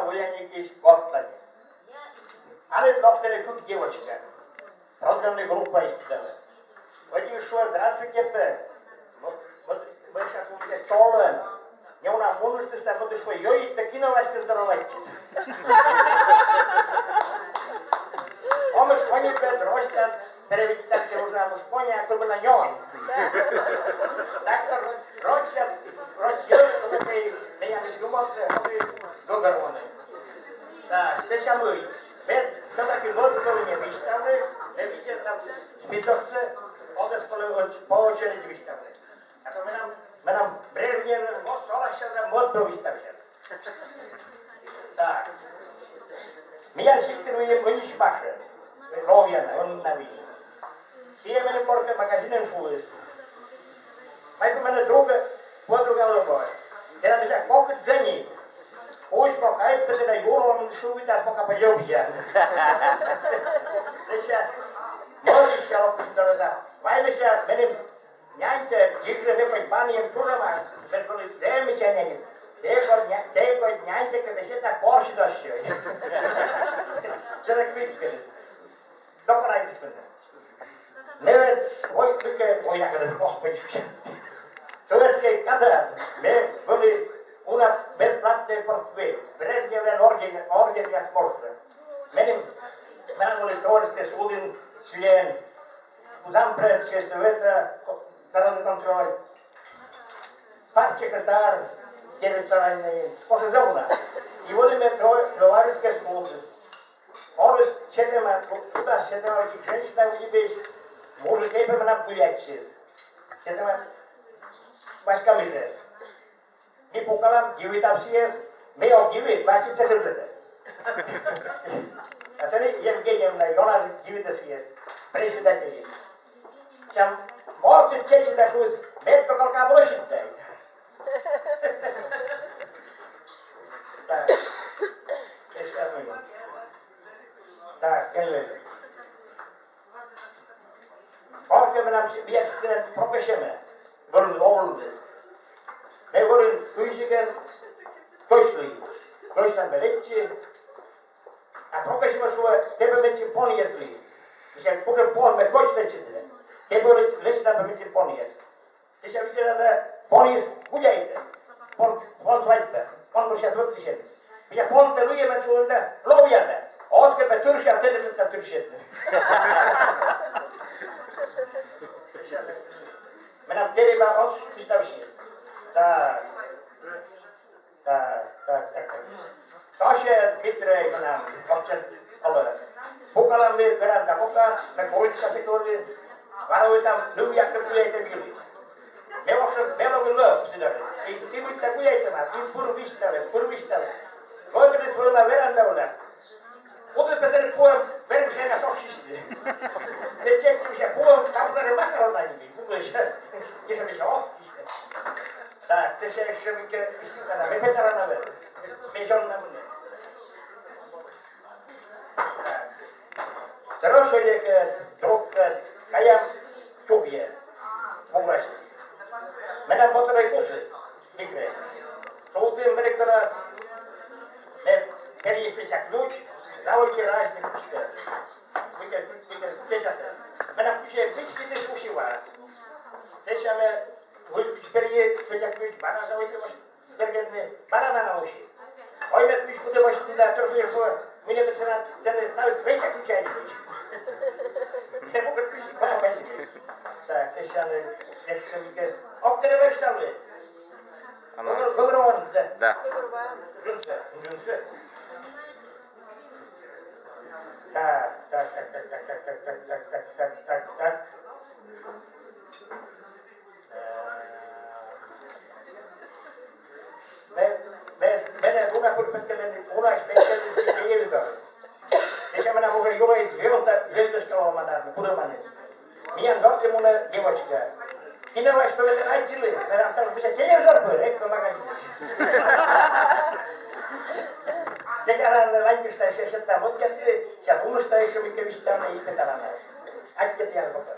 voyant jakieś kotlanie. Ale doktor krótkie oczka. Programny grupa jest cztery. Oni szło, здравствуйте, Пе. Мы сейчас у меня толен. Я у нас мунуш ты ста будешь шо, йой, такина васька здоровайчи. Омыш кони пет, ростят, переведь так, где уже омыш кони, а кто бы на нем. Так что ростят, ростет, коли ты, я не думал, что ты до гороны. Так, сейчас мы, пет, все-таки лодковые выставы, видите, там, спидовцы, по очереди выставы. А то мы нам Брежнев, вот 40 сейчас модно выставляют. Так. Меня сильтируем вынищ Паша. Ровьяна, он на вине. Все мене порка магазинен шулис. Майку мене друга, подруга лобой. Тера меня кокот жени. Уж пока и перед Юром шубит, аж пока поебся. Сейчас, можешь сейчас опустить. Ваймися, мене няньте, жикже векой банием чужама, бесколи демича няньте. Тего няньте, когда все так порши дощой. Что так видите? Только найдешь меня. Неве, ой, только, ой, я когда Господи. Советские кадры, мы были у нас бесплатный портфель. Брежнев орден я спорта. Мы были товарищеский суден, член. Зампред совета, народный контроль, партсекретарь, территориальный, после завода. И вот мы товарищеские службы. Он четыре, туда четыре женщина выебешь, мужики по мне буячись. Четыре башками же. И покалам 9 съезд, мы о 9, 20 уже. А сегодня Евгеньевна, она 9 съезд, председатель. Чем может честь нашу, бед поколка бросит дай. Так, так, келли. Orke men nam biesten professional. Golden oldes. They were in Kuisigen, Kuisli. Kuislan beletje. A professional so tebeletje poniesli. We zijn voor een pon met bosvetje. They were lesna beletje ponies. Ze zijn weer ponies goede eten. Pon zwaite. Pon moest je terugzien. We zijn pon te luien met zo'n loojade. Als je bij Turkije aan het naar Turkije. Men nam terima os wystawicie. Tak. Co się chytre nam obczas, ale pokalamy veranda boka, na korytka sekundy, warowy tam lubi jak to kujecie bili. Miało się wielu lub, sydary. I simuj tak kujecie ma, i purwistale. Godziny jest wolna veranda u nas. Udy Peter Pułem, verem się na soszysty. Wiecie, się Pułem, tam zaraz makaron na nim. Nie żeby się ościć. Tak, chce się jeszcze na wypetara na wele. Mierzon na mnie. Tak. Teraz się drogę, kajam czubie. Pomraźnie. Menam potorej kusy. Nikre. To u tym dyrektora Keri jest jak klucz, zawojcie raźny kuszkę. Wykę zbierzate. Menam pisze, wyćki też musiła. Chcemy Шперие, хотя бана заводить бергерны, банана на уши. Ой, мы пишку ты можешь туда тоже что мы не представляем, ты не знаешь, вечер ключай не будешь. Не могут пишку банана. Так, сейчас я мне обтереваешь там ли? Говорю, да. Джунса. Так. Una specialista che io do. Diciamo una mujer yo es velda skala mandar, pura mane. Mi andor te mona девочка. Kina vas pele ai chile, na amtar bisa ke yo dor pore, ek magazin. Сейчас на лайнке стоишь, это вот если сейчас уму стоишь, чтобы кевистана и петарана. Ать я пока.